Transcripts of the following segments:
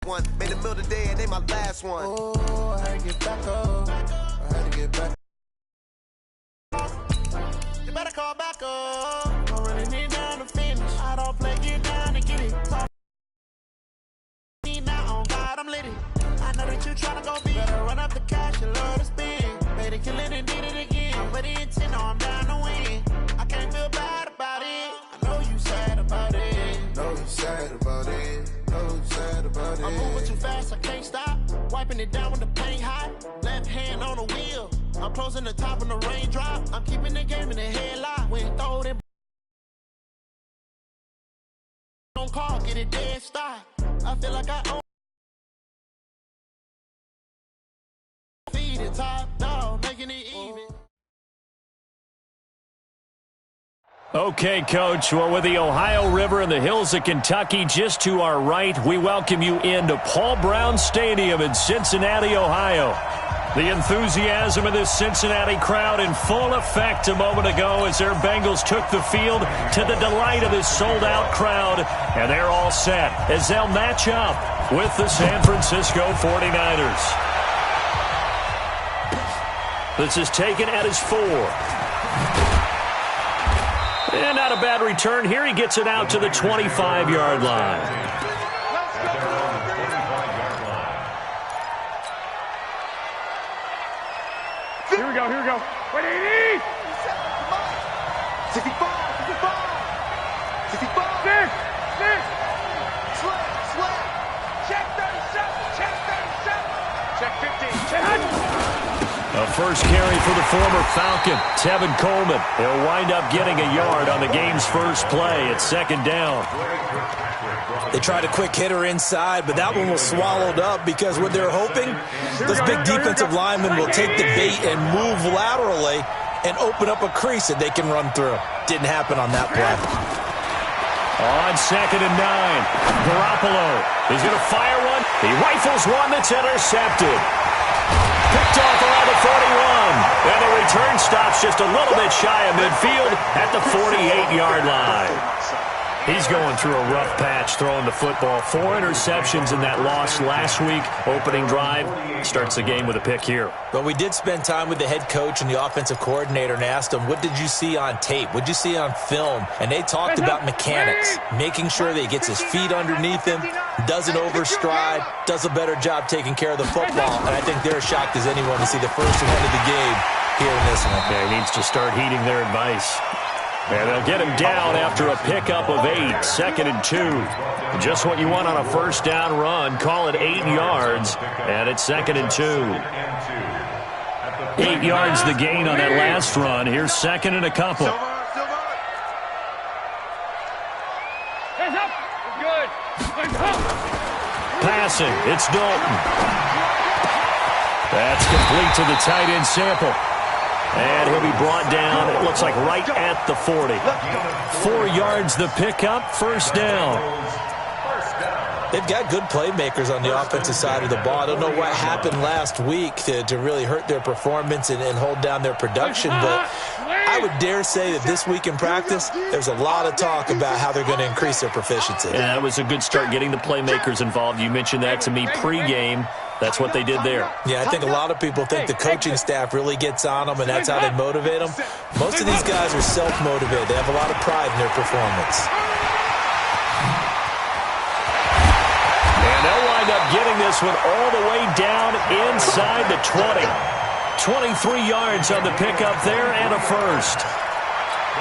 One made a meal today and they my last one. Oh, I had to get back up. I had to get back. You better call back up. Don't really need down to finish. I don't play, get down to get it. Talk me now on God, I'm litty. I know that you tryna go big. Better run up the cash, you love to spend. Better kill it and did it again. I'm with the intent, no, I'm down to win. I can't feel bad about it. I know you sad about it. Know you sad about it. I'm moving too fast, I can't stop. Wiping it down when the paint hot. Left hand on the wheel. I'm closing the top when the raindrop. I'm keeping the game in the headlock. When throw it in. Don't call, get it dead stop. I feel like I own. Feed it top dog, making it even. Okay, Coach, well, with the Ohio River and the hills of Kentucky just to our right, we welcome you into Paul Brown Stadium in Cincinnati, Ohio. The enthusiasm of this Cincinnati crowd in full effect a moment ago as their Bengals took the field to the delight of this sold-out crowd, and they're all set as they'll match up with the San Francisco 49ers. This is taken at his 4. And not a bad return here. He gets it out to the 25-yard line. Here we go, here we go. Wait, 80! 65, 65, 65. 6. Slap. Check 37, check 37. Check 15, check. A first carry for the former Falcon, Tevin Coleman. He'll wind up getting a yard on the game's first play at second down. They tried a quick hitter inside, but that one was swallowed up because what they're hoping, those big defensive linemen will take the bait and move laterally and open up a crease that they can run through. Didn't happen on that play. On second and 9, Garoppolo is going to fire one. He rifles one that's intercepted. Picked off around the 41. And the return stops just a little bit shy of midfield at the 48-yard line. He's going through a rough patch throwing the football. 4 interceptions in that loss last week. Opening drive starts the game with a pick here. But we did spend time with the head coach and the offensive coordinator and asked them, what did you see on tape? What did you see on film? And they talked about mechanics, making sure that he gets his feet underneath him, doesn't overstride, does a better job taking care of the football. And I think they're as shocked as anyone to see the first one of the game here in this one. Yeah, he needs to start heeding their advice. And they'll get him down after a pickup of 8, second and 2. Just what you want on a first down run. Call it 8 yards, and it's second and 2. 8 yards the gain on that last run. Here's second and a couple. Passing, it's Dalton. That's complete to the tight end Sample. And he'll be brought down, it looks like right at the 40. 4 yards the pickup, first down. They've got good playmakers on the offensive side of the ball. I don't know what happened last week to really hurt their performance and hold down their production, but I would dare say that this week in practice, there's a lot of talk about how they're going to increase their proficiency. Yeah, that was a good start getting the playmakers involved. You mentioned that to me pregame. That's what they did there. Yeah, I think a lot of people think the coaching staff really gets on them, and that's how they motivate them. Most of these guys are self-motivated. They have a lot of pride in their performance. And they'll wind up getting this one all the way down inside the 20. 23 yards on the pickup there and a first.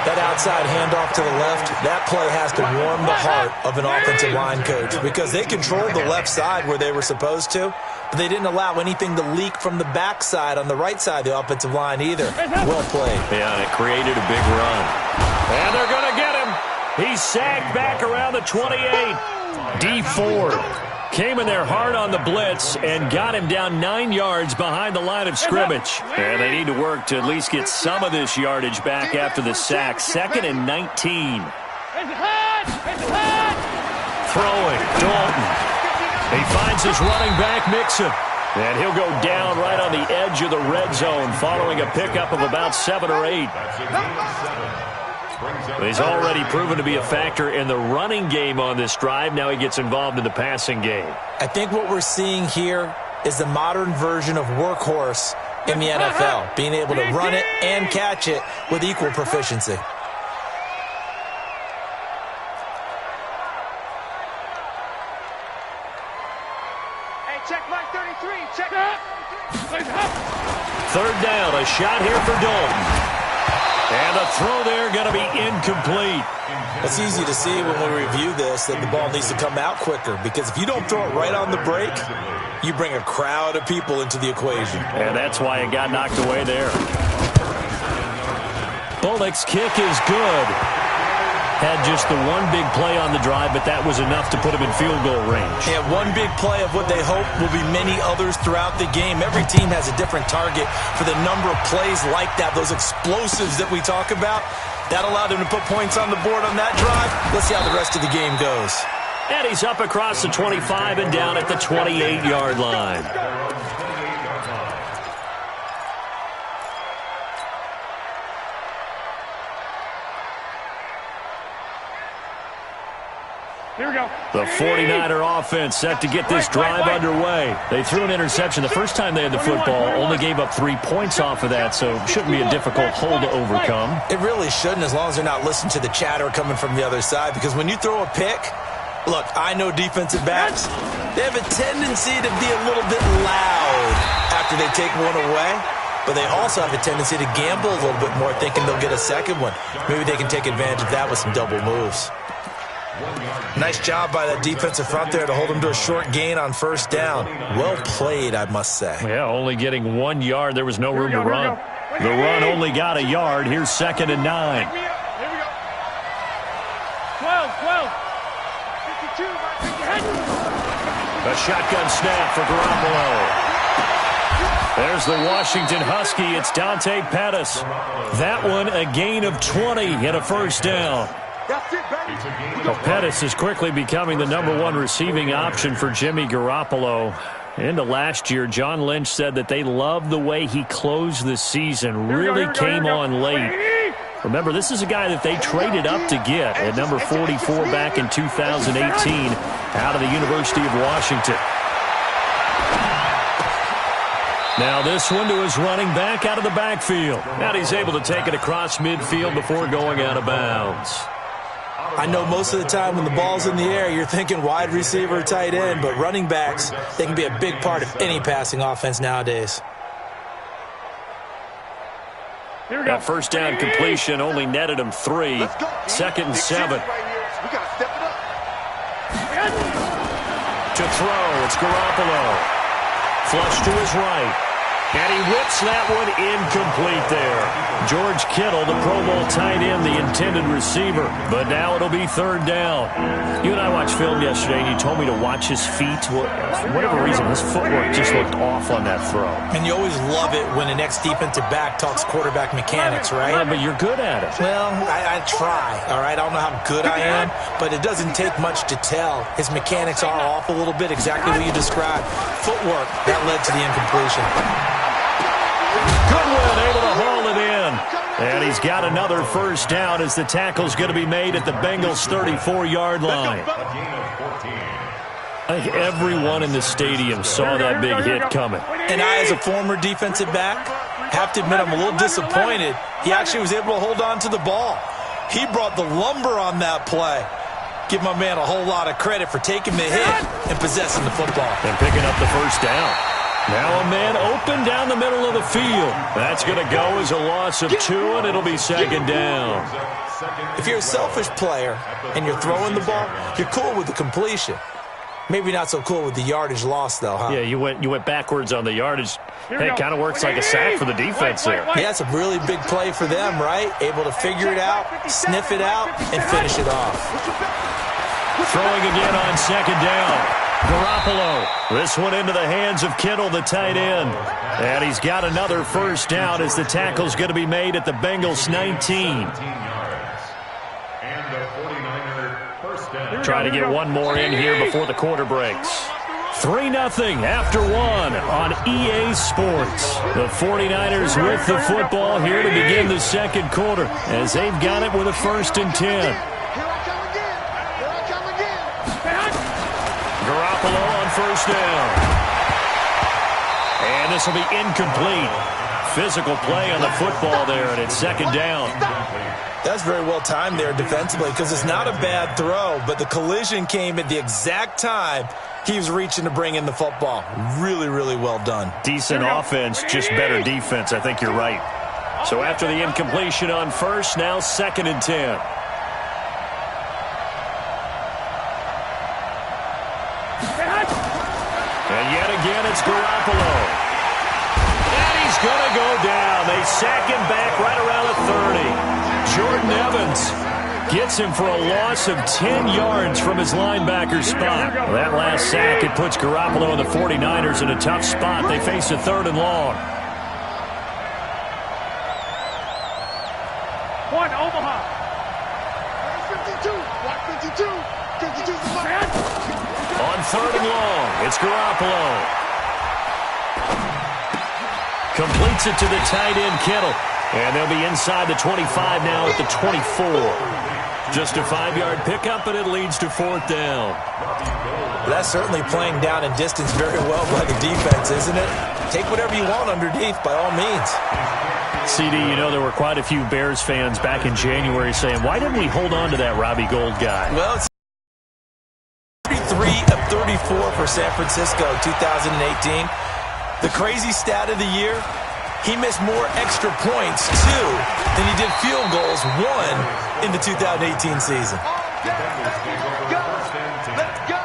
That outside handoff to the left, that play has to warm the heart of an offensive line coach because they controlled the left side where they were supposed to, but they didn't allow anything to leak from the backside on the right side of the offensive line either. Well played. Yeah, and it created a big run. And they're going to get him. He's sagged back around the 28. D. Ford came in there hard on the blitz and got him down 9 yards behind the line of scrimmage. And they need to work to at least get some of this yardage back after the sack. Second and 19. Throwing, Dalton. He finds his running back, Mixon. And he'll go down right on the edge of the red zone following a pickup of about 7 or 8. He's already proven to be a factor in the running game on this drive. Now he gets involved in the passing game. I think what we're seeing here is the modern version of workhorse in the NFL, being able to run it and catch it with equal proficiency. Hey, check Mike 33. Check it. Third down, a shot here for Dalton. And the throw there going to be incomplete. It's easy to see when we review this that the ball needs to come out quicker, because if you don't throw it right on the break, you bring a crowd of people into the equation. And that's why it got knocked away there. Bullock's kick is good. Had just the one big play on the drive, but that was enough to put him in field goal range. Yeah, one big play of what they hope will be many others throughout the game. Every team has a different target for the number of plays like that, those explosives that we talk about. That allowed them to put points on the board on that drive. Let's see how the rest of the game goes. And he's up across the 25 and down at the 28-yard line. Here we go. The 49er offense set to get this drive underway. They threw an interception the first time they had the football, only gave up 3 points off of that, so it shouldn't be a difficult hole to overcome. It really shouldn't, as long as they're not listening to the chatter coming from the other side, because when you throw a pick, look, I know defensive backs, they have a tendency to be a little bit loud after they take one away, but they also have a tendency to gamble a little bit more, thinking they'll get a second one. Maybe they can take advantage of that with some double moves. Nice job by that defensive front there to hold them to a short gain on first down. Well played, I must say. Yeah, only getting 1 yard. There was no room to run. The run only got a yard. Here's 2nd and 9. Here we go. 12, 52, A shotgun snap for Garoppolo. There's the Washington Husky. It's Dante Pettis. That one a gain of 20 and a first down. That's it, baby. Well, Pettis is quickly becoming the #1 receiving option for Jimmy Garoppolo. Into last year, John Lynch said that they loved the way he closed the season, really came on late. Remember, this is a guy that they traded up to get at number 44 back in 2018 out of the University of Washington. Now this one to his running back out of the backfield. Now he's able to take it across midfield before going out of bounds. I know most of the time when the ball's in the air, you're thinking wide receiver, tight end, but running backs, they can be a big part of any passing offense nowadays. That first down completion only netted him 3. 2nd and 7. We gotta step it up. To throw, it's Garoppolo. Flush to his right. And he whips that one incomplete there. George Kittle, the Pro Bowl tight end, the intended receiver. But now it'll be 3rd down. You and I watched film yesterday, and you told me to watch his feet. Well, for whatever reason, his footwork just looked off on that throw. And you always love it when the next defensive back talks quarterback mechanics, right? Yeah, but you're good at it. Well, I try, all right? I don't know how good I am, but it doesn't take much to tell. His mechanics are off a little bit, exactly what you described. Footwork, that led to the incompletion. Goodwin able to haul it in. And he's got another first down as the tackle's going to be made at the Bengals' 34-yard line. I think everyone in the stadium saw that big hit coming. And I, as a former defensive back, have to admit I'm a little disappointed. He actually was able to hold on to the ball. He brought the lumber on that play. Give my man a whole lot of credit for taking the hit and possessing the football. And picking up the first down. Now a man open down the middle of the field. That's going to go as a loss of 2, and it'll be 2nd down. If you're a selfish player and you're throwing the ball, you're cool with the completion. Maybe not so cool with the yardage loss, though, huh? Yeah, you went backwards on the yardage. Hey, it kind of works like a sack for the defense there. Yeah, it's a really big play for them, right? Able to figure it out, sniff it out, and finish it off. Throwing again on 2nd down. Garoppolo. This one into the hands of Kittle, the tight end. And he's got another first down as the tackle's going to be made at the Bengals' 19. Try to get one more in here before the quarter breaks. 3-0 after one on EA Sports. The 49ers with the football here to begin the second quarter as they've got it with a 1st and 10. Here I come again. Here I come again. Garoppolo on 1st down. And this will be incomplete. Physical play on the football there, and it's 2nd down. That's very well timed there defensively because it's not a bad throw, but the collision came at the exact time he was reaching to bring in the football. Really, really well done. Decent offense, just better defense. I think you're right. So after the incompletion on 1st, now 2nd and 10. And yet again, it's Garoppolo. And he's going to go down. They sack him back right around the 30. Jordan Evans gets him for a loss of 10 yards from his linebacker spot. That last sack, it puts Garoppolo and the 49ers in a tough spot. They face a 3rd and long. One, Omaha. 52. Block 52. 52's the block. On 3rd and long, it's Garoppolo. Completes it to the tight end, Kittle. And they'll be inside the 25 now at the 24. Just a 5-yard pickup, and it leads to 4th down. That's certainly playing down in distance very well by the defense, isn't it? Take whatever you want underneath, by all means. CD, you know there were quite a few Bears fans back in January saying, why didn't we hold on to that Robbie Gould guy? Well, it's 33 of 34 for San Francisco 2018. The crazy stat of the year, he missed more extra points, 2, than he did field goals, 1, in the 2018 season. Let's go.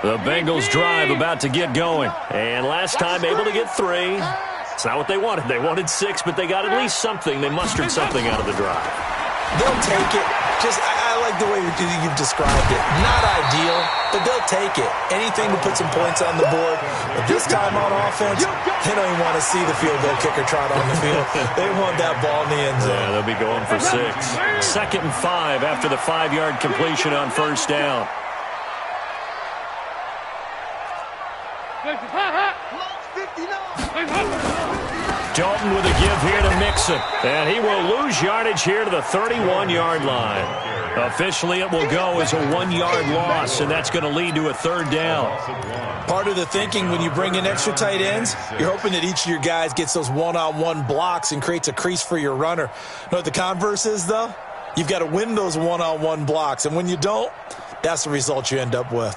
The Bengals drive about to get going. And last time able to get 3. It's not what they wanted. They wanted 6, but they got at least something. They mustered something out of the drive. They'll take it. I like the way you've described it. Not ideal, but they'll take it. Anything to put some points on the board. But this time on offense, they don't even want to see the field goal kicker trot on the field. They want that ball in the end zone. Yeah, they'll be going for 6. 2nd and 5 after the 5-yard completion on 1st down. Dalton with a give here to Mixon. And he will lose yardage here to the 31-yard line. Officially, it will go as a 1-yard loss, and that's going to lead to a 3rd down. Part of the thinking when you bring in extra tight ends, you're hoping that each of your guys gets those one-on-one blocks and creates a crease for your runner. You know what the converse is, though? You've got to win those one-on-one blocks, and when you don't, that's the result you end up with.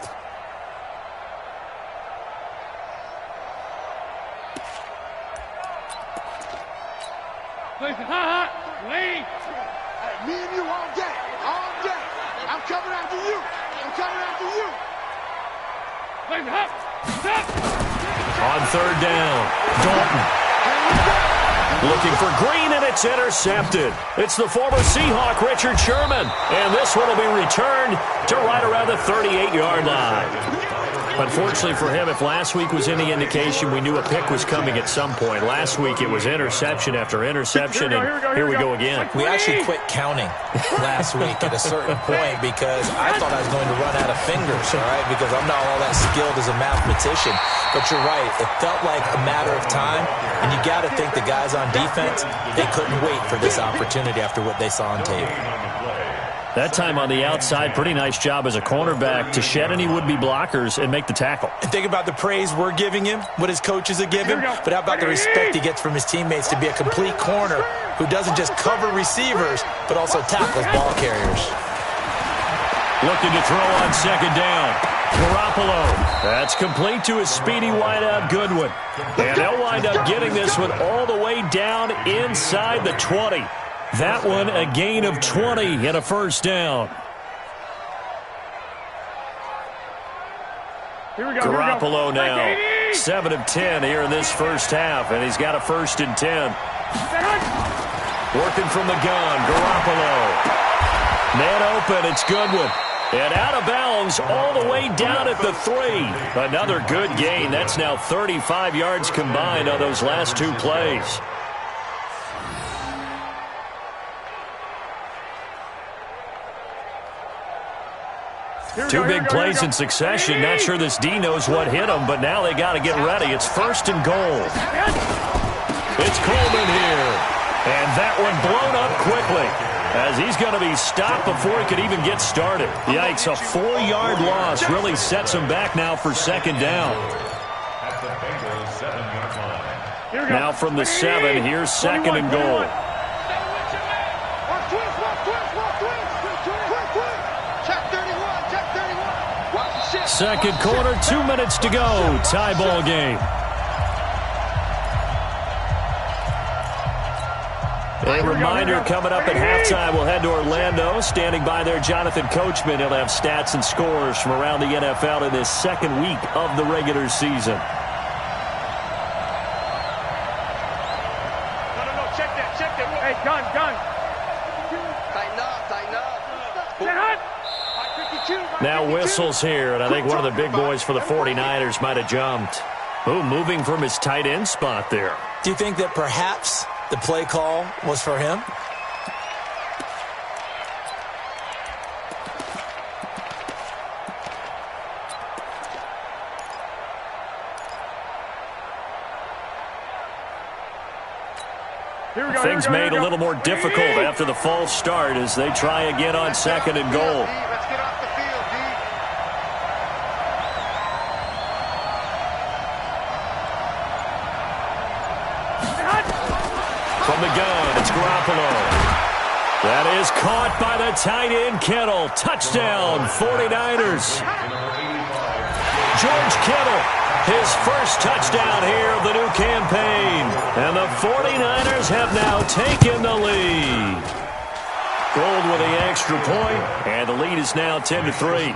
Hey, me and you all day. All day. I'm coming after you. I'm coming after you. On 3rd down, Dalton. Looking for Green, and it's intercepted. It's the former Seahawk, Richard Sherman. And this one will be returned to right around the 38-yard line. Unfortunately for him, if last week was any indication, we knew a pick was coming at some point. Last week it was interception after interception, and here we go again. We actually quit counting last week at a certain point because I thought I was going to run out of fingers, all right, because I'm not all that skilled as a mathematician. But you're right, it felt like a matter of time, and you got to think the guys on defense, they couldn't wait for this opportunity after what they saw on tape. That time on the outside, pretty nice job as a cornerback to shed any would-be blockers and make the tackle. And think about the praise we're giving him, what his coaches are giving, but how about the respect he gets from his teammates to be a complete corner who doesn't just cover receivers, but also tackles ball carriers. Looking to throw on 2nd down. Garoppolo. That's complete to his speedy wideout, Goodwin. And they'll wind up getting this one all the way down inside the 20. That one a gain of 20 and a 1st down. Here we go. Garoppolo now 7 of 10 here in this first half, and he's got a 1st and 10. Working from the gun, Garoppolo. Man open, it's Goodwin. And out of bounds all the way down at the 3. Another good gain. That's now 35 yards combined on those last 2 plays. Two big plays in succession. Not sure this D knows what hit him, but now they got to get ready. It's 1st and goal. It's Coleman here. And that one blown up quickly, as he's going to be stopped before he could even get started. Yikes, a 4-yard loss really sets him back now for 2nd down. Now from the 7, here's 2nd and goal. Second quarter, 2 minutes to go. Tie ball game. A reminder coming up at halftime, we'll head to Orlando. Standing by there, Jonathan Coachman. He'll have stats and scores from around the NFL in this 2nd week of the regular season. No, check that. Hey, gun. Tighten up. Now whistles here, and I think one of the big boys for the 49ers might have jumped. Moving from his tight end spot there. Do you think that perhaps the play call was for him? Things made a little more difficult after the false start as they try again on 2nd and goal. Let's get off the field, D. From the gun, it's Garoppolo. That is caught by the tight end, Kittle. Touchdown, 49ers. George Kittle, his first touchdown here of the new campaign. And the 49ers have now taken the lead. Gold with the extra point, and the lead is now 10-3.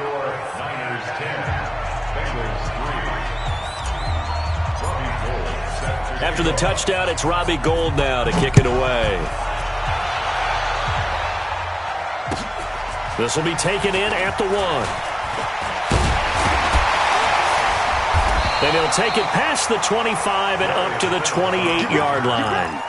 After the touchdown, it's Robbie Gould now to kick it away. This will be taken in at the 1. Then he'll take it past the 25 and up to the 28-yard line.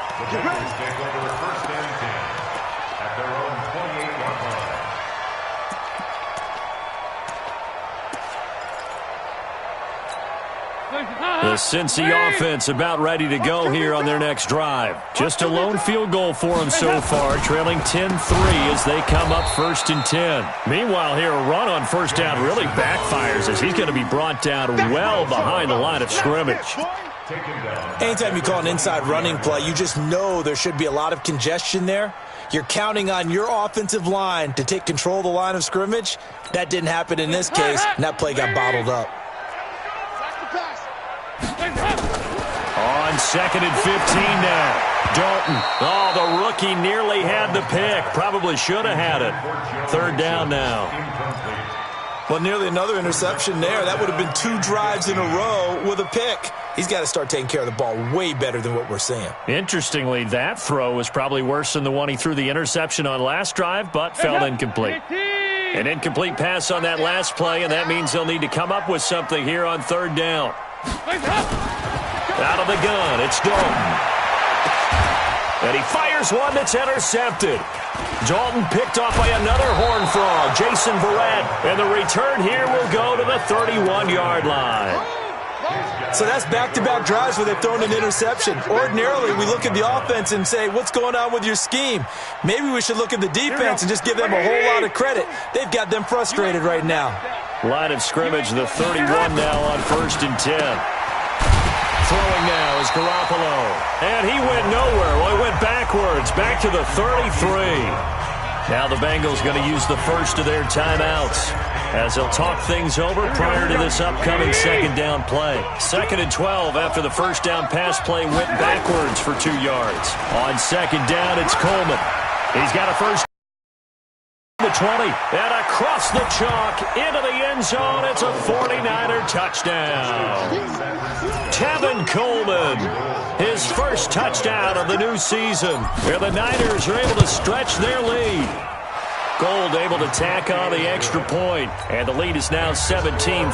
The Cincy offense about ready to go here on their next drive. Just a lone field goal for them so far, trailing 10-3 as they come up 1st and 10. Meanwhile here, a run on 1st down really backfires as he's going to be brought down well behind the line of scrimmage. Anytime you call an inside running play, you just know there should be a lot of congestion there. You're counting on your offensive line to take control of the line of scrimmage. That didn't happen in this case, and that play got bottled up. On 2nd and 15 now. Dalton. Oh, the rookie nearly had the pick. Probably should have had it. 3rd down now. Well, nearly another interception there. That would have been 2 drives in a row with a pick. He's got to start taking care of the ball way better than what we're seeing. Interestingly, that throw was probably worse than the one he threw the interception on last drive, but fell incomplete. An incomplete pass on that last play, and that means they'll need to come up with something here on 3rd down. Out of the gun, it's Dalton. And he fires one that's intercepted. Dalton picked off by another Horned Frog, Jason Verrett. And the return here will go to the 31-yard line. So that's back-to-back drives where they've thrown an interception. Ordinarily, we look at the offense and say, what's going on with your scheme? Maybe we should look at the defense and just give them a whole lot of credit. They've got them frustrated right now. Line of scrimmage, the 31 now on 1st and 10. Throwing now is Garoppolo. And he went nowhere. Well, he went backwards, back to the 33. Now the Bengals going to use the first of their timeouts as they'll talk things over prior to this upcoming 2nd down play. 2nd and 12 after the 1st down pass play went backwards for 2 yards. On 2nd down, it's Coleman. He's got a first. The 20, and across the chalk into the end zone. It's a 49er touchdown. Tevin Coleman, his first touchdown of the new season, where the Niners are able to stretch their lead. Gould able to tack on the extra point, and the lead is now 17-3.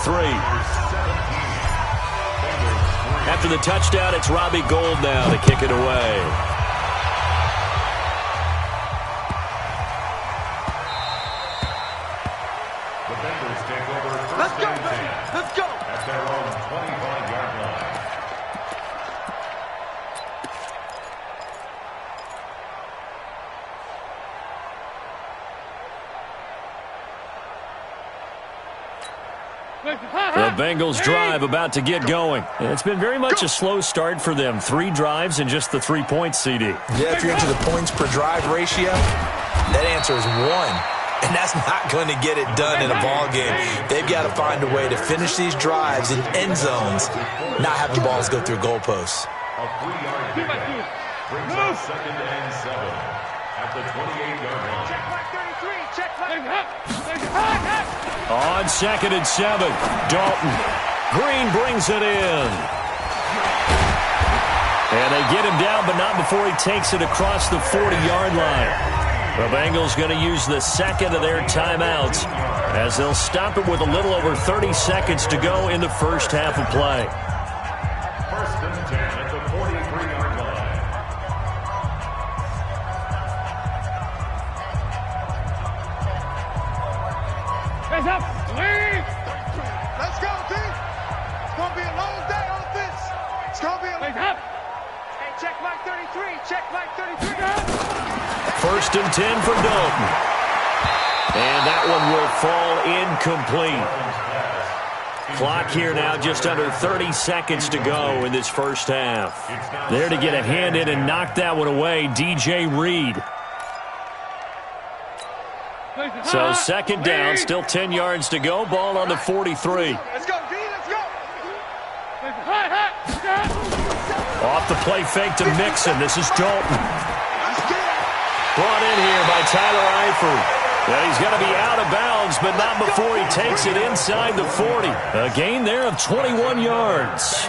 After the touchdown, it's Robbie Gould now to kick it away. The Bengals drive about to get going. It's been very much a slow start for them. 3 drives and just the 3 points, CD. Yeah, if you're into the points per drive ratio, that answer is 1. And that's not going to get it done in a ball game. They've got to find a way to finish these drives in end zones, not having balls go through goalposts. A 3-yard gain. Brings up 2nd and 7 at the 28-yard line. Check mark 33. Check mark. On 2nd and 7, Dalton. Green brings it in. And they get him down, but not before he takes it across the 40-yard line. The Bengals going to use the second of their timeouts as they'll stop it with a little over 30 seconds to go in the first half of play. 1st and 10 at the 43-yard line. Hands up. Let's go, team. It's going to be a long day on this. It's going to be a long day. Hey, check mark 33. Check mark 33. 1st and 10 for Dalton. And that one will fall incomplete. Clock here now, just under 30 seconds to go in this first half. There to get a hand in and knock that one away, DJ Reed. So 2nd down, still 10 yards to go. Ball on the 43. Let's go, D. Let's go. Off the play fake to Mixon. This is Dalton. Brought in here by Tyler Eifert. Yeah, he's going to be out of bounds, but not before he takes it inside the 40. A gain there of 21 yards.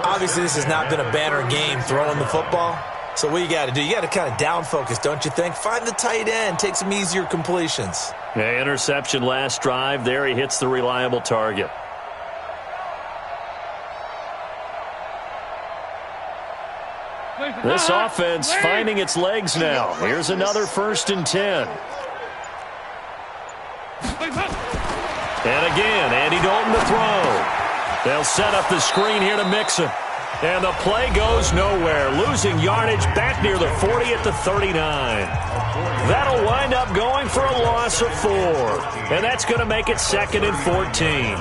Obviously, this has not been a banner game throwing the football. So what you got to do, you got to kind of down focus, don't you think? Find the tight end, take some easier completions. Yeah, interception last drive. There he hits the reliable target. This offense finding its legs now. Here's another 1st and 10. And again, Andy Dalton to throw. They'll set up the screen here to Mixon. And the play goes nowhere. Losing yardage back near the 40 at the 39. That'll wind up going for a loss of 4. And that's going to make it 2nd and 14.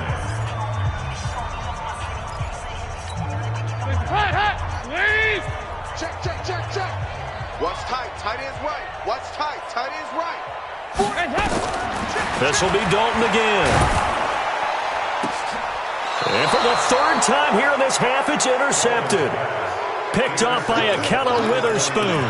Check. What's tight? Tight end's right. What's tight? Tight end's right. This will be Dalton again. And for the 3rd time here in this half, it's intercepted. Picked off by Akello Witherspoon.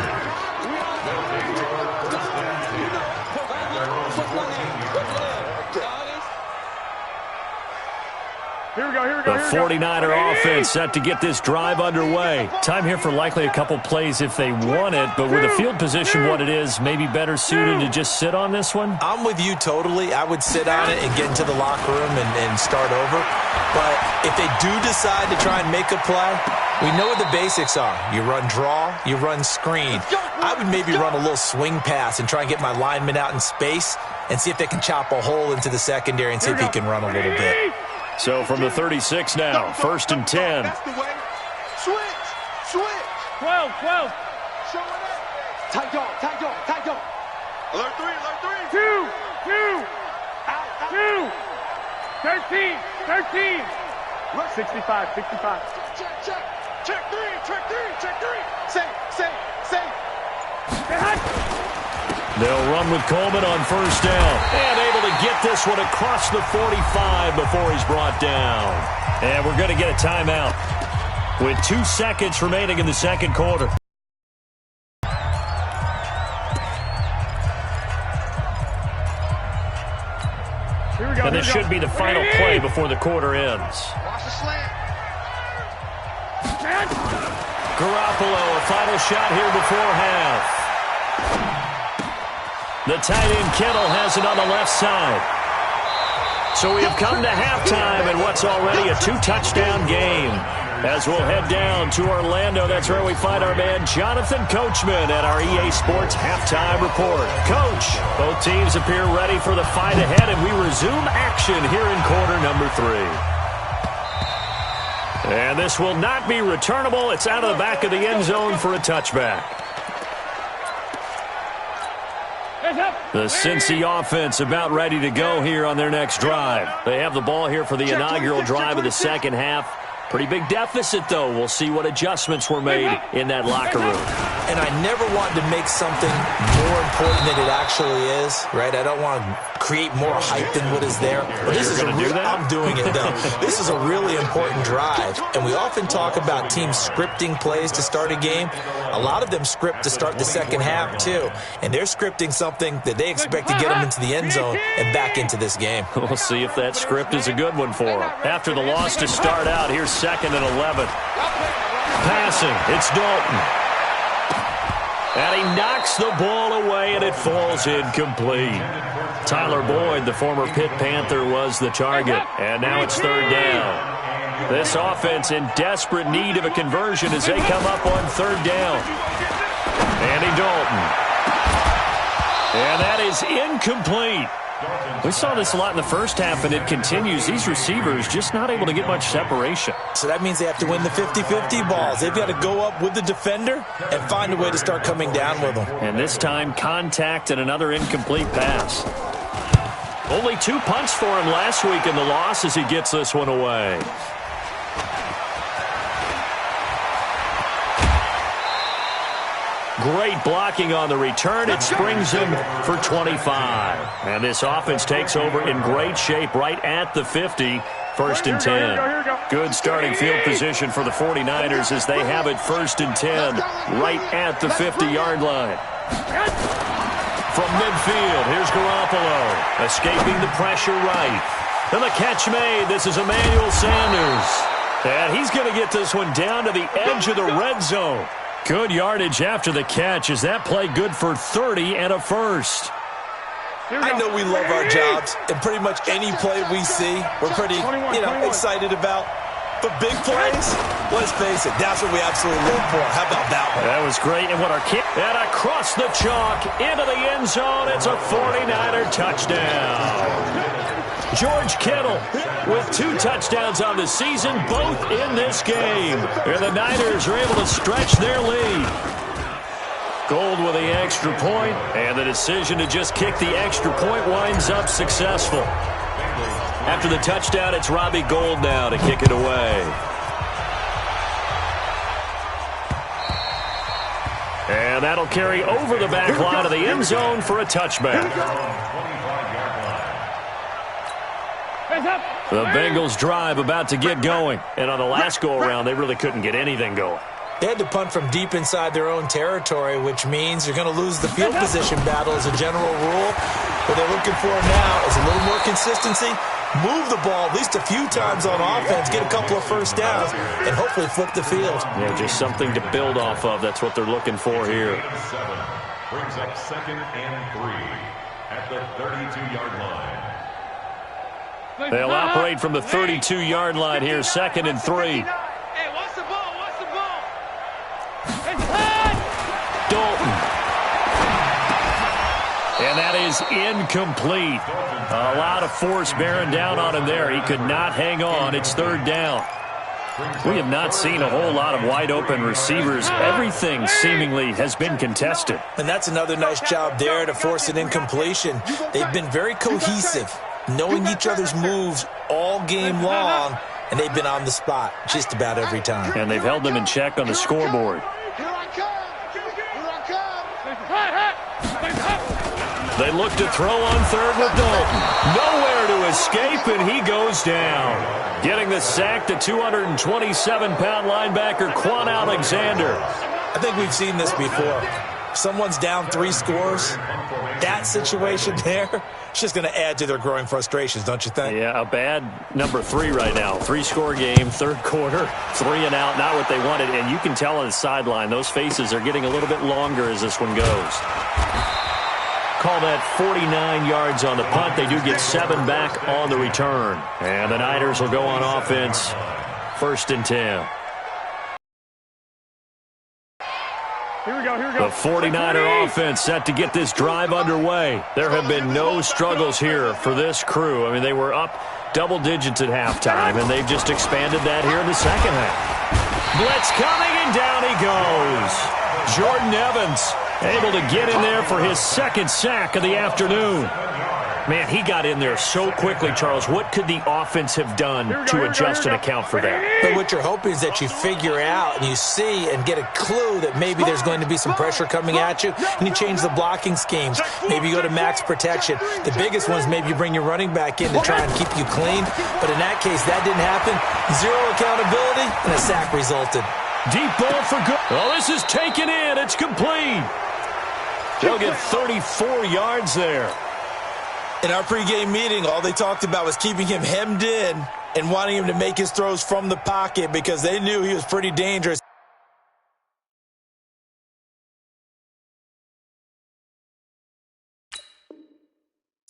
The 49er offense set to get this drive underway. Time here for likely a couple plays if they want it, but with the field position what it is, maybe better suited to just sit on this one? I'm with you totally. I would sit on it and get into the locker room and start over. But if they do decide to try and make a play, we know what the basics are. You run draw, you run screen. I would maybe run a little swing pass and try and get my lineman out in space and see if they can chop a hole into the secondary and see if he can run a little bit. So from the 36 now, 1st and 10. That's the way. Switch. 12. Show it up. Tight dog. Alert 3. 2. Out. 13. 65. Check 3. Say. They'll run with Coleman on 1st down. And able to get this one across the 45 before he's brought down. And we're going to get a timeout with 2 seconds remaining in the 2nd quarter. And this should be the final play before the quarter ends. Watch the slant. Garoppolo, a final shot here before half. The tight end Kittle has it on the left side. So we have come to halftime in what's already a 2-touchdown game. As we'll head down to Orlando, that's where we find our man Jonathan Coachman at our EA Sports Halftime Report. Coach, both teams appear ready for the fight ahead, and we resume action here in quarter number 3. And this will not be returnable. It's out of the back of the end zone for a touchback. The Cincy offense about ready to go here on their next drive. They have the ball here for the inaugural drive of the second half. Pretty big deficit, though. We'll see what adjustments were made in that locker room. And I never wanted to make something more important than it actually is, right? I don't want to create more hype than what is there. But this is I'm doing it, though. This is a really important drive. And we often talk about teams scripting plays to start a game. A lot of them script to start the second half, too. And they're scripting something that they expect to get them into the end zone and back into this game. We'll see if that script is a good one for them. After the loss to start out, here's 2nd and 11. Passing, it's Dalton. And he knocks the ball away, and it falls incomplete. Tyler Boyd, the former Pitt Panther, was the target. And now it's 3rd down. This offense in desperate need of a conversion as they come up on 3rd down. Andy Dalton. And that is incomplete. We saw this a lot in the first half, and it continues. These receivers just not able to get much separation. So that means they have to win the 50-50 balls. They've got to go up with the defender and find a way to start coming down with them. And this time, contact and another incomplete pass. Only 2 punts for him last week in the loss as he gets this one away. Great blocking on the return. It springs him for 25. And this offense takes over in great shape right at the 50. 1st and 10. Good starting field position for the 49ers as they have it 1st and 10 right at the 50-yard line. From midfield, here's Garoppolo escaping the pressure right. And the catch made. This is Emmanuel Sanders. And he's going to get this one down to the edge of the red zone. Good yardage after the catch. Is that play good for 30 and a first? I know we love our jobs, and pretty much any play we see, we're pretty, excited about. But big plays, let's face it, that's what we absolutely live for. How about that one? That was great. And what our kick, and across the chalk into the end zone. It's a 49er touchdown. George Kittle with 2 touchdowns on the season, both in this game. And the Niners are able to stretch their lead. Gold with the extra point, and the decision to just kick the extra point winds up successful. After the touchdown, it's Robbie Gould now to kick it away. And that'll carry over the back line of the end zone for a touchback. The Bengals drive about to get going. And on the last go-around, they really couldn't get anything going. They had to punt from deep inside their own territory, which means you're going to lose the field position battle as a general rule. What they're looking for now is a little more consistency, move the ball at least a few times on offense, get a couple of first downs, and hopefully flip the field. Yeah, just something to build off of. That's what they're looking for here. 7 brings up 2nd and 3 at the 32-yard line. They'll operate from the 32-yard line here, 2nd and 3. Hey, what's the ball? What's the ball? Dalton. And that is incomplete. A lot of force bearing down on him there. He could not hang on. It's 3rd down. We have not seen a whole lot of wide-open receivers. Everything seemingly has been contested. And that's another nice job there to force an incompletion. They've been very cohesive, knowing each other's moves all game long, and they've been on the spot just about every time. And they've held them in check on the scoreboard. Here I come. Here I come. They look to throw on 3rd with Dalton. Nowhere to escape, and he goes down. Getting the sack, the 227-pound linebacker, Quan Alexander. I think we've seen this before. Someone's down 3 scores. That situation there, it's just going to add to their growing frustrations, don't you think? Yeah, a bad number 3 right now. 3-score game, 3rd quarter, 3 and out, not what they wanted. And you can tell on the sideline, those faces are getting a little bit longer as this one goes. Call that 49 yards on the punt. They do get 7 back on the return. And the Niners will go on offense, 1st and 10. Here we go, here we go. The 49er offense set to get this drive underway. There have been no struggles here for this crew. I mean, they were up double digits at halftime, and they've just expanded that here in the second half. Blitz coming, and down he goes. Jordan Evans Able to get in there for his second sack of the afternoon. Man, he got in there so quickly, Charles. What could the offense have done to adjust and account for that? But what you're hoping is that you figure out and you see and get a clue that maybe there's going to be some pressure coming at you, and you change the blocking schemes. Maybe you go to max protection. The biggest one is maybe you bring your running back in to try and keep you clean. But in that case, that didn't happen. Zero accountability, and a sack resulted. Deep ball for good. Well, this is taken in. It's complete. They'll get 34 yards there. In our pregame meeting, all they talked about was keeping him hemmed in and wanting him to make his throws from the pocket because they knew he was pretty dangerous.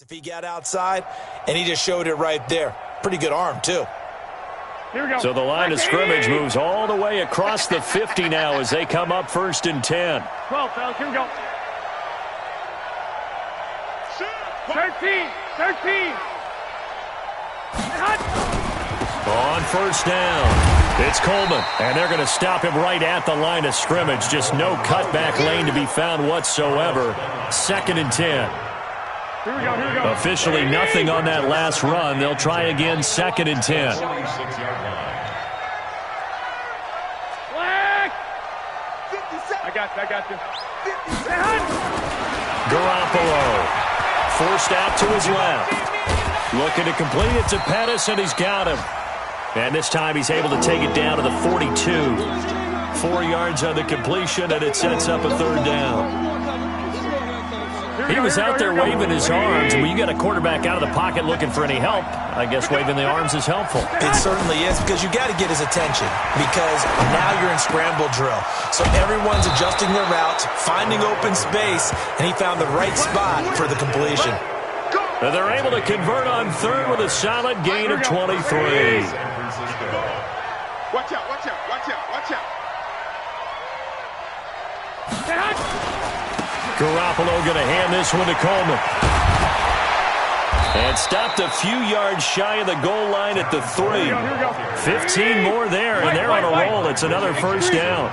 If he got outside, and he just showed it right there. Pretty good arm, too. Here we go. So the line of scrimmage moves all the way across the 50 now as they come up 1st and 10. 12, fellas, here we go. 13. On 1st down, it's Coleman, and they're going to stop him right at the line of scrimmage. Just no cutback lane to be found whatsoever. 2nd and 10. Here we go. Officially nothing on that last run. They'll try again, 2nd and 10. I got you. Garoppolo forced out to his left. Looking to complete it to Pettis, and he's got him. And this time he's able to take it down to the 42. 4 yards on the completion, and it sets up a 3rd down. He was out there waving his arms, and when you got a quarterback out of the pocket looking for any help, I guess waving the arms is helpful. It certainly is, because you got to get his attention, because now you're in scramble drill. So everyone's adjusting their routes, finding open space, and he found the right spot for the completion. And they're able to convert on 3rd with a solid gain of 23. Watch out. Garoppolo going to hand this one to Coleman. And stopped a few yards shy of the goal line at the 3. 15 more there, and they're on a roll. It's another 1st down.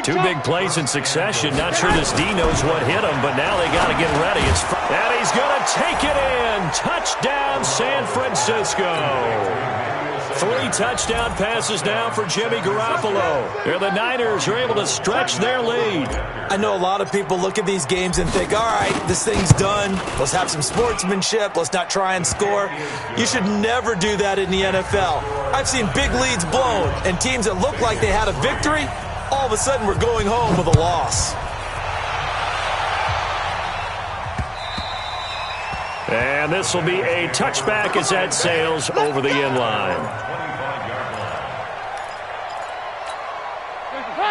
2 big plays in succession. Not sure this D knows what hit him, but now they got to get ready. And he's going to take it in. Touchdown, San Francisco. 3 touchdown passes now for Jimmy Garoppolo. And the Niners are able to stretch their lead. I know a lot of people look at these games and think, all right, this thing's done. Let's have some sportsmanship. Let's not try and score. You should never do that in the NFL. I've seen big leads blown, and teams that look like they had a victory, all of a sudden we're going home with a loss. And this will be a touchback as that sails over the end line.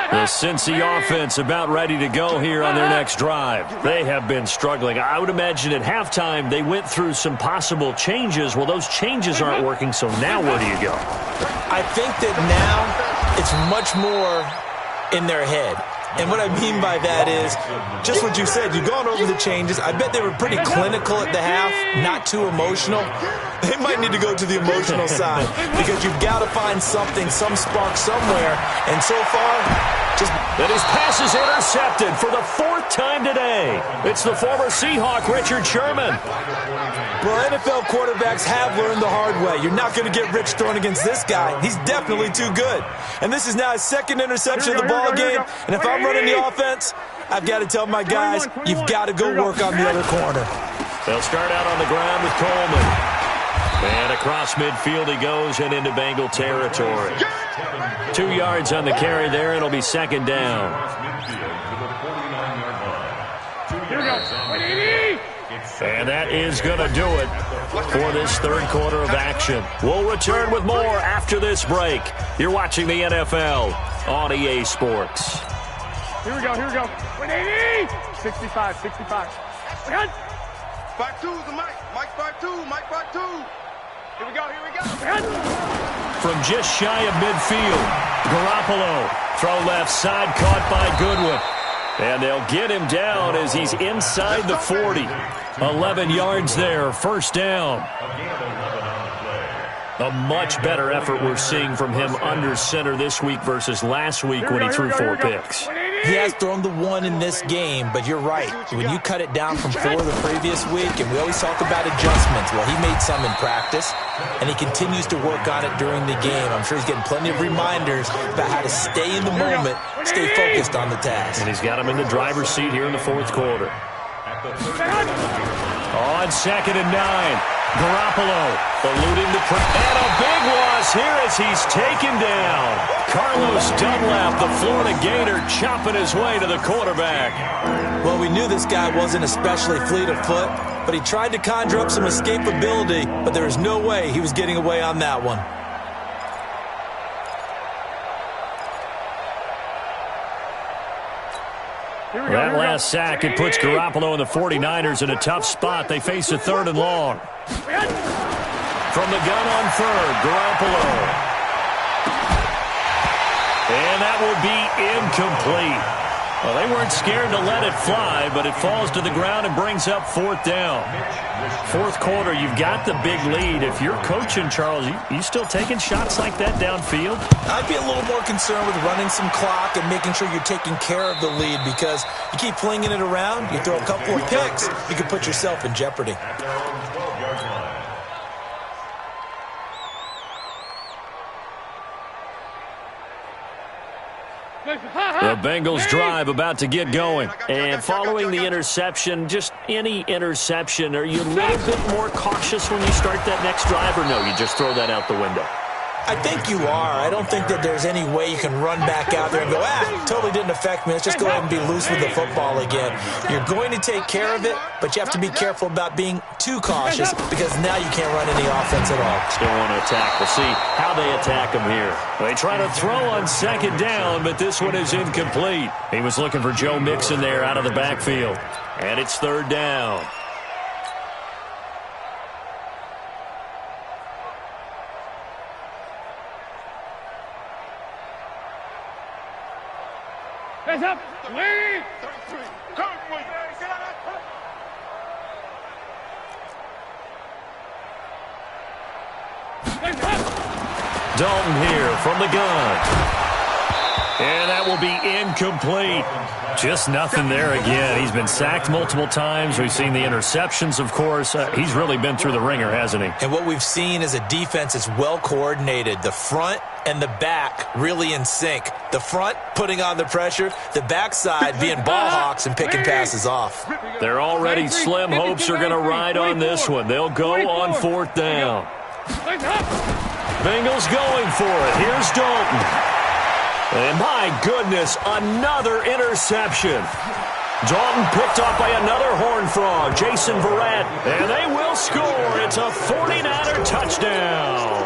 The Cincy offense about ready to go here on their next drive. They have been struggling. I would imagine at halftime they went through some possible changes. Well, those changes aren't working, so now where do you go? I think that now it's much more in their head. And what I mean by that is just what you said. You've gone over the changes. I bet they were pretty clinical at the half, not too emotional. They might need to go to the emotional side because you've got to find something, some spark somewhere. And so far, just... And his pass is intercepted for the 4th time today. It's the former Seahawk, Richard Sherman. Well, NFL quarterbacks have learned the hard way. You're not going to get rich throwing against this guy. He's definitely too good. And this is now his 2nd interception of the ball game. And if I'm running the offense, I've got to tell my guys, you've got to go work on the other corner. They'll start out on the ground with Coleman. And across midfield he goes and into Bengal territory. 2 yards on the carry there. It'll be 2nd down. And that is going to do it for this 3rd quarter of action. We'll return with more after this break. You're watching the NFL on EA Sports. Here we go. 65. 5-2 is the mic. Mike 5-2. Here we go. From just shy of midfield, Garoppolo, throw left side, caught by Goodwin. And they'll get him down as he's inside the 40. 11 yards there, 1st down. A much better effort we're seeing from him under center this week versus last week when he threw 4 picks. He has thrown the one in this game, but you're right. When you cut it down from 4 the previous week, and we always talk about adjustments, well, he made some in practice, and he continues to work on it during the game. I'm sure he's getting plenty of reminders about how to stay in the moment, stay focused on the task. And he's got him in the driver's seat here in the fourth quarter. On 2nd and 9. Garoppolo eluding the and a big loss here as he's taken down. Carlos Dunlap, the Florida Gator, chopping his way to the quarterback. Well, we knew this guy wasn't especially fleet of foot, but he tried to conjure up some escapability, but there was no way he was getting away on that one. That last sack, it puts Garoppolo and the 49ers in a tough spot. They face a 3rd and long. From the gun on 3rd, Garoppolo. And that will be incomplete. Well, they weren't scared to let it fly, but it falls to the ground and brings up 4th down. Fourth quarter, you've got the big lead. If you're coaching, Charles, you still taking shots like that downfield? I'd be a little more concerned with running some clock and making sure you're taking care of the lead, because you keep flinging it around, you throw a couple of picks, you can put yourself in jeopardy. The Bengals drive about to get going. And following the interception, just any interception, are you a little bit more cautious when you start that next drive, or no, you just throw that out the window? I think you are. I don't think that there's any way you can run back out there and go, totally didn't affect me. Let's just go ahead and be loose with the football again. You're going to take care of it, but you have to be careful about being too cautious, because now you can't run any offense at all. Still want to attack. We'll see how they attack him here. They try to throw on 2nd down, but this one is incomplete. He was looking for Joe Mixon there out of the backfield. And it's 3rd down. Hands up! Lead! 33! Dalton here from the gun. And that will be incomplete. Just nothing there again. He's been sacked multiple times. We've seen the interceptions, of course. He's really been through the ringer, hasn't he? And what we've seen is a defense that's well coordinated. The front and the back really in sync. The front putting on the pressure, the backside being ball hawks and picking passes off. They're already slim hopes are going to ride on this one. They'll go on 4th down. Bengals going for it. Here's Dalton. And my goodness, another interception. Dalton picked off by another Horned Frog, Jason Verrett, and they will score. It's a 49er touchdown.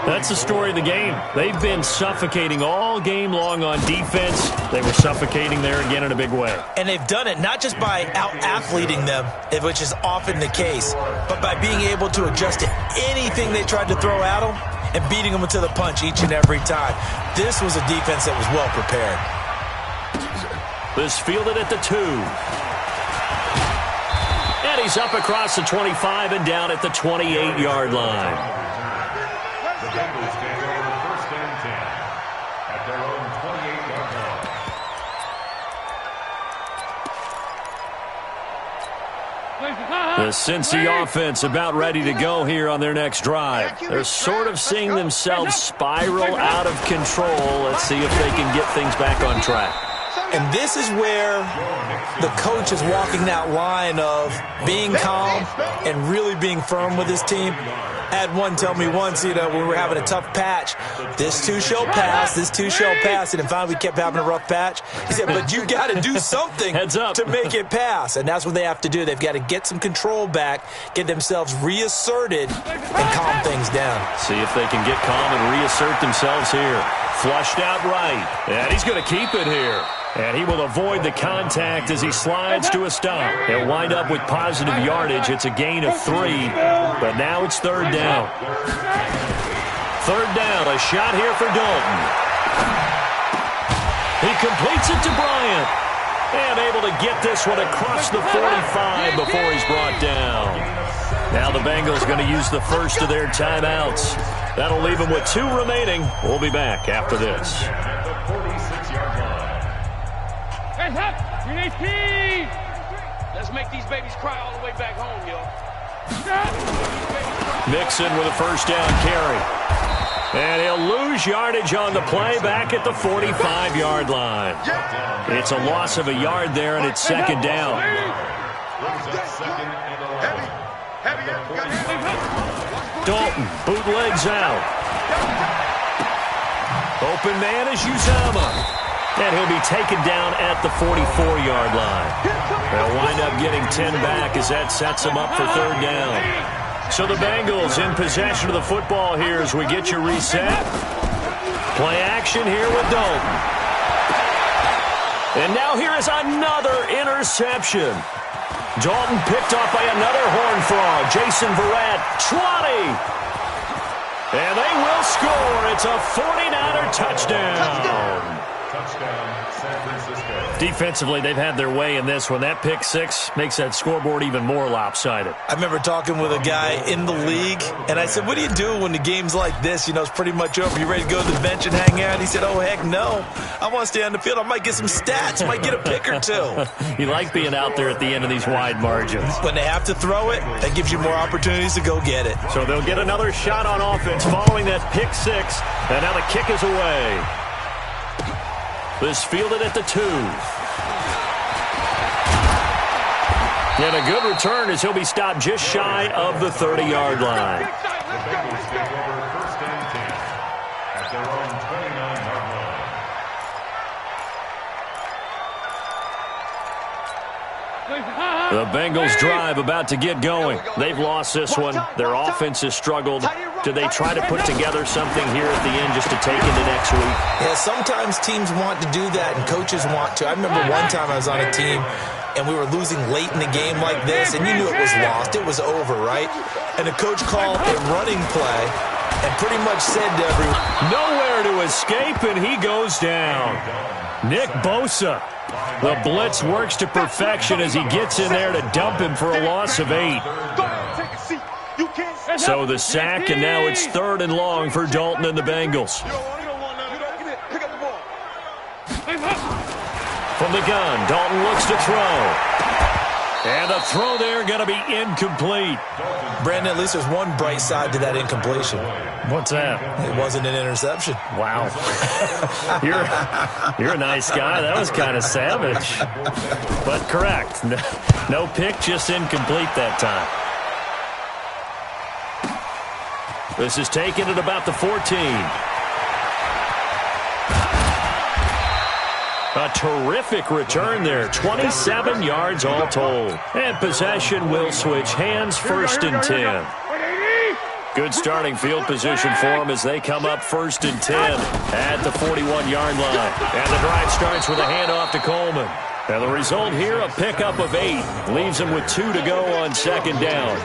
That's the story of the game. They've been suffocating all game long on defense. They were suffocating there again in a big way. And they've done it not just by out-athleting them, which is often the case, but by being able to adjust to anything they tried to throw at them and beating them to the punch each and every time. This was a defense that was well prepared. This fielded at the 2. And he's up across the 25 and down at the 28-yard line. The Bengals take over 1st and 10 at their own 28-yard line. The Cincy offense about ready to go here on their next drive. They're sort of seeing themselves spiral out of control. Let's see if they can get things back on track. And this is where the coach is walking that line of being calm and really being firm with his team. I had one tell me once, when we were having a tough patch, this too shall pass, this too shall pass, and finally we kept having a rough patch. He said, but you got to do something to make it pass, and that's what they have to do. They've got to get some control back, get themselves reasserted, and calm things down. See if they can get calm and reassert themselves here. Flushed out right, and he's going to keep it here. And he will avoid the contact as he slides to a stop. He'll wind up with positive yardage. It's a gain of 3, but now it's 3rd down. 3rd down, a shot here for Dalton. He completes it to Bryant. And able to get this one across the 45 before he's brought down. Now the Bengals going to use the first of their timeouts. That'll leave them with 2 remaining. We'll be back after this. At the 46 Let's make these babies cry all the way back home, yo. Mixon with a first down carry. And he'll lose yardage on the play back at the 45-yard line. It's a loss of a yard there, and it's second down. Dalton bootlegs out. Open man is Uzama. And he'll be taken down at the 44-yard line. They'll wind up getting 10 back as that sets them up for third down. So the Bengals in possession of the football here as we get you reset. Play action here with Dalton. And now here is another interception. Dalton picked off by another Horned Frog. Jason Verrett, 20. And they will score. It's a 49er touchdown. Touchdown, San Francisco. Defensively, they've had their way in this one. That pick six makes that scoreboard even more lopsided. I remember talking with a guy in the league, and I said, what do you do when the game's like this? You know, it's pretty much over. You ready to go to the bench and hang out? He said, oh, heck no. I want to stay on the field. I might get some stats. Might get a pick or two. You like being out there at the end of these wide margins. When they have to throw it, that gives you more opportunities to go get it. So they'll get another shot on offense following that pick six, and now the kick is away. This fielded at the 2. And a good return as he'll be stopped just shy of the 30-yard line. The Bengals take over first and 10 at their own 29-yard line. The Bengals drive about to get going. They've lost this one. Their offense has struggled. Do they try to put together something here at the end just to take into next week? Yeah, sometimes teams want to do that and coaches want to. I remember one time I was on a team and we were losing late in the game like this, and you knew it was lost. It was over, right? And the coach called a running play and pretty much said to everyone, nowhere to escape, and he goes down. Nick Bosa. The blitz works to perfection as he gets in there to dump him for a loss of 8. So the sack, and now it's third and long for Dalton and the Bengals. From the gun, Dalton looks to throw. And the throw there going to be incomplete. Brandon, at least there's one bright side to that incompletion. What's that? It wasn't an interception. Wow. You're a nice guy. That was kind of savage. But correct. No pick, just incomplete that time. This is taken at about the 14. A terrific return there. 27 yards all told. And possession will switch hands, first and 10. Good starting field position for them as they come up first and 10 at the 41-yard line. And the drive starts with a handoff to Coleman. And the result here, a pickup of 8. Leaves them with 2 to go on second down.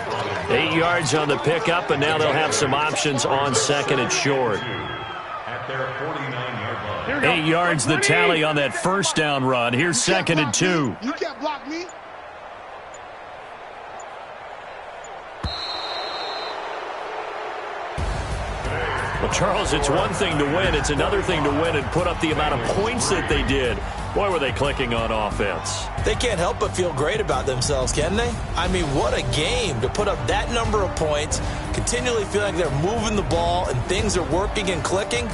8 yards on the pickup, and now they'll have some options on second and short. At their 49-yard line. 8 yards the tally on that first down run. Here's second and 2. You can't block me. Well, Charles, it's one thing to win. It's another thing to win and put up the amount of points that they did. Boy, were they clicking on offense. They can't help but feel great about themselves, can they? I mean, what a game to put up that number of points, continually feel like they're moving the ball and things are working and clicking.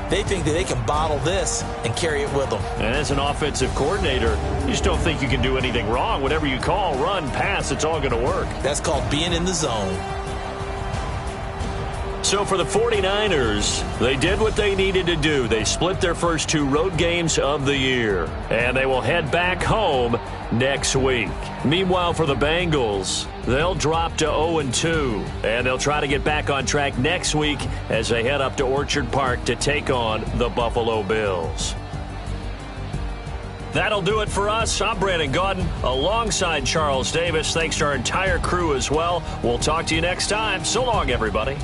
They think that they can bottle this and carry it with them. And as an offensive coordinator, you just don't think you can do anything wrong. Whatever you call, run, pass, it's all going to work. That's called being in the zone. So for the 49ers, they did what they needed to do. They split their first 2 road games of the year, and they will head back home next week. Meanwhile, for the Bengals, they'll drop to 0-2, and they'll try to get back on track next week as they head up to Orchard Park to take on the Buffalo Bills. That'll do it for us. I'm Brandon Gaudin alongside Charles Davis. Thanks to our entire crew as well. We'll talk to you next time. So long, everybody.